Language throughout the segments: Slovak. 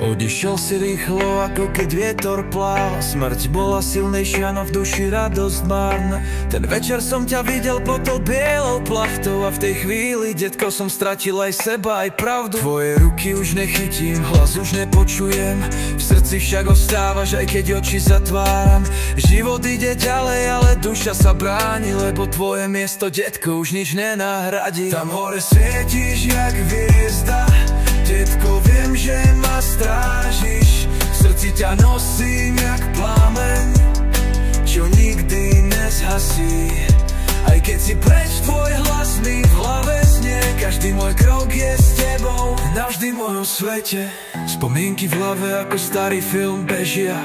Odišiel si rýchlo, ako keď vietor plál. Smrť bola silnejšia, no v duši radosť márna. Ten večer som ťa videl pod tou bielou plachtou a v tej chvíli, detko, som stratil aj seba, aj pravdu. Tvoje ruky už nechytím, hlas už nepočujem, v srdci však ostávaš, aj keď oči zatváram. Život ide ďalej, ale duša sa bráni, lebo tvoje miesto, detko, už nič nenahradí. Tam hore svietíš jak hviezda, detko, viem, že ma strážiš. V srdci ťa nosím jak plameň, čo nikdy nezhasí. Aj keď si preč, tvoj hlas mi v hlave znie. Každý môj krok je s tebou, navždy v mojom svete. Spomienky v hlave ako starý film bežia.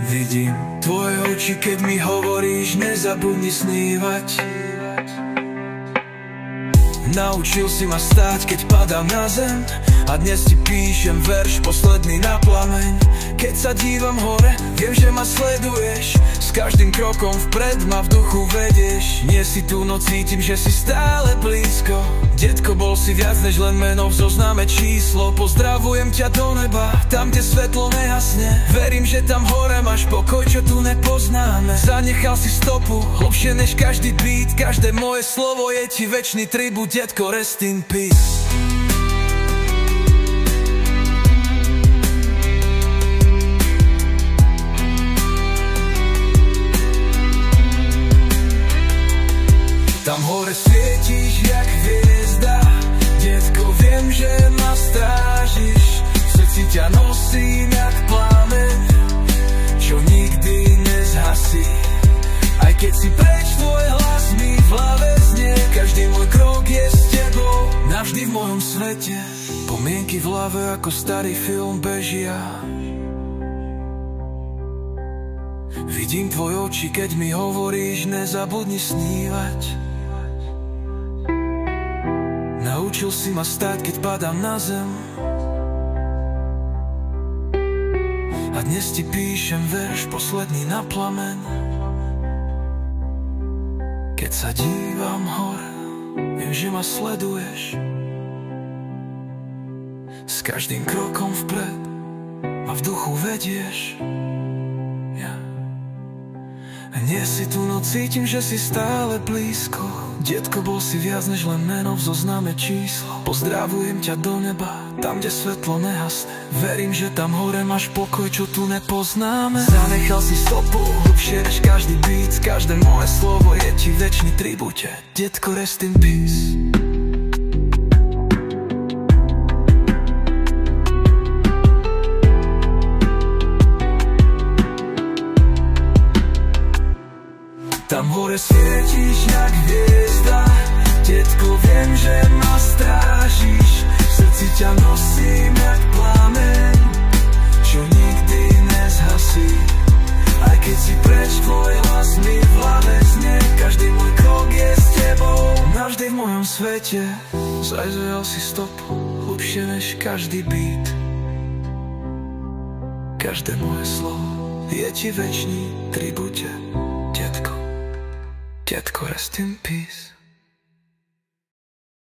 Vidím tvoje oči, keď mi hovoríš, nezabudni snívať. Naučil si ma stáť, keď padám na zem, a dnes ti píšem verš posledný na plameň. Keď sa dívam hore, viem, že ma sleduješ, s každým krokom vpred ma v duchu vedieš. Nie si tu, no cítim, že si stále blízko. Detko, bol si viac než len meno v zozname číslo. Pozdravujem ťa do neba, tam, kde svetlo nehasne. Verím, že tam hore máš pokoj, čo tu nepoznáme. Zanechal si stopu, hlbšie než každý beat. Každé moje slovo je ti večný tribut, detko, rest in peace. Tam hore svietíš jak hviezda, detko, viem, že ma strážiš. V srdci ťa nosím jak plameň, čo nikdy nezhasí. Aj keď si preč, tvoj hlas mi v hlave znie. Každý môj krok je s tebou, navždy v mojom svete. Spomienky v hlave ako starý film bežia. Vidím tvoje oči, keď mi hovoríš, nezabudni snívať. Naučil si ma stáť, keď padám na zem, a dnes ti píšem verš posledný na plameň. Keď sa dívam hore, viem, že ma sleduješ, s každým krokom vpred ma v duchu vedieš. A nie si tu, no cítim, že si stále blízko. Detko, bol si viac než len meno v zozname číslo. Pozdravujem ťa do neba, tam, kde svetlo nehasne. Verím, že tam hore máš pokoj, čo tu nepoznáme. Zanechal si stopu, hlbšie než každý beat. Každé moje slovo je ti večný tribute, detko, rest in peace. Tam hore svietíš jak hviezda, detko, viem, že ma strážiš. V srdci ťa nosím jak plameň, čo nikdy nezhasí. Aj keď si preč, tvoj hlas mi v hlave znie. Každý môj krok je s tebou, navždy v mojom svete. Zajal si stopu, hlbšie než každý beat. Každé moje slovo je ti večný tribute, detko. Detko, rest in peace.